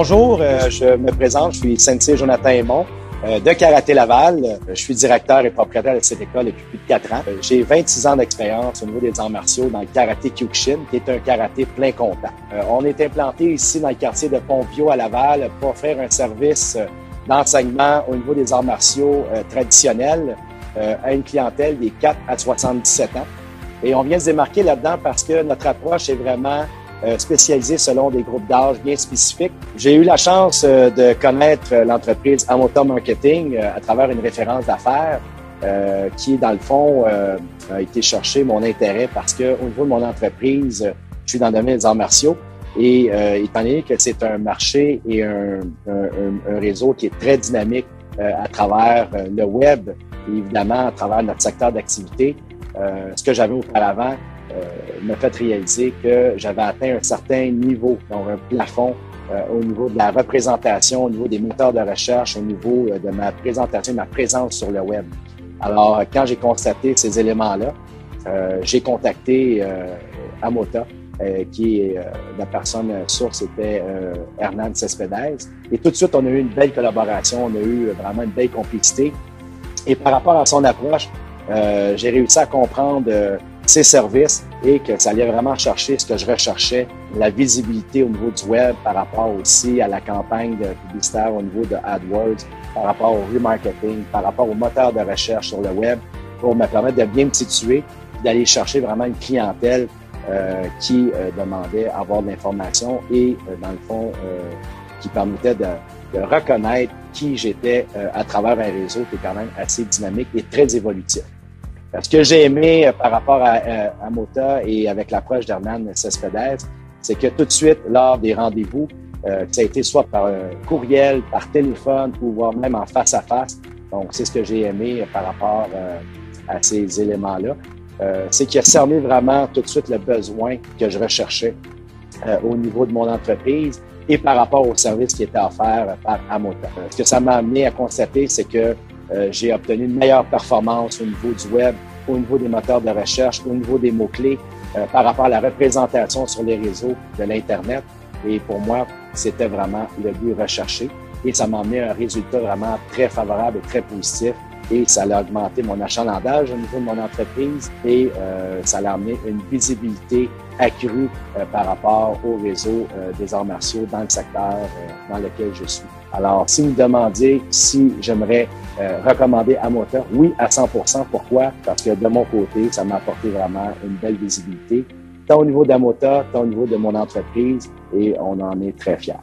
Bonjour, je me présente, je suis Sensei Jonathan Aymon de Karaté Laval. Je suis directeur et propriétaire de cette école depuis plus de 4 ans. J'ai 26 ans d'expérience au niveau des arts martiaux dans le Karaté Kyokushin, qui est un karaté plein contact. On est implanté ici dans le quartier de Pont-Vieux à Laval pour offrir un service d'enseignement au niveau des arts martiaux traditionnels à une clientèle des 4 à 77 ans. Et on vient se démarquer là-dedans parce que notre approche est vraiment spécialisé selon des groupes d'âge bien spécifiques. J'ai eu la chance de connaître l'entreprise Amota Marketing à travers une référence d'affaires qui, dans le fond, a été chercher mon intérêt parce que au niveau de mon entreprise, je suis dans le domaine des arts martiaux et étant donné que c'est un marché et un réseau qui est très dynamique à travers le web et évidemment à travers notre secteur d'activité, ce que j'avais auparavant m'a fait réaliser que j'avais atteint un certain niveau, donc un plafond au niveau de la représentation, au niveau des moteurs de recherche, au niveau de ma présentation, ma présence sur le web. Alors, quand j'ai constaté ces éléments-là, j'ai contacté Amota, qui est la personne source était Hernan Cespedes. Et tout de suite, on a eu une belle collaboration, on a eu vraiment une belle complicité. Et par rapport à son approche, j'ai réussi à comprendre ses services et que ça allait vraiment chercher ce que je recherchais, la visibilité au niveau du web par rapport aussi à la campagne publicitaire au niveau de AdWords, par rapport au remarketing, par rapport au moteur de recherche sur le web pour me permettre de bien me situer, d'aller chercher vraiment une clientèle qui demandait à avoir de l'information et dans le fond qui permettait de reconnaître qui j'étais à travers un réseau qui est quand même assez dynamique et très évolutif. Ce que j'ai aimé par rapport à Amota et avec l'approche d'Hernan Cespedes, c'est que tout de suite, lors des rendez-vous, ça a été soit par courriel, par téléphone ou voire même en face à face. Donc, c'est ce que j'ai aimé par rapport à ces éléments-là. C'est qu'il a cerné vraiment tout de suite le besoin que je recherchais au niveau de mon entreprise et par rapport au service qui était offert par Amota. Ce que ça m'a amené à constater, c'est que j'ai obtenu une meilleure performance au niveau du web, au niveau des moteurs de recherche, au niveau des mots-clés, par rapport à la représentation sur les réseaux de l'Internet. Et pour moi, c'était vraiment le but recherché. Et ça m'a amené un résultat vraiment très favorable et très positif. Et ça a augmenté mon achalandage au niveau de mon entreprise et ça a amené une visibilité accrue par rapport au réseau des arts martiaux dans le secteur dans lequel je suis. Alors, si vous me demandiez si j'aimerais recommander Amota, oui, à 100%. Pourquoi? Parce que de mon côté, ça m'a apporté vraiment une belle visibilité, tant au niveau d'Amota, tant au niveau de mon entreprise, et on en est très fiers.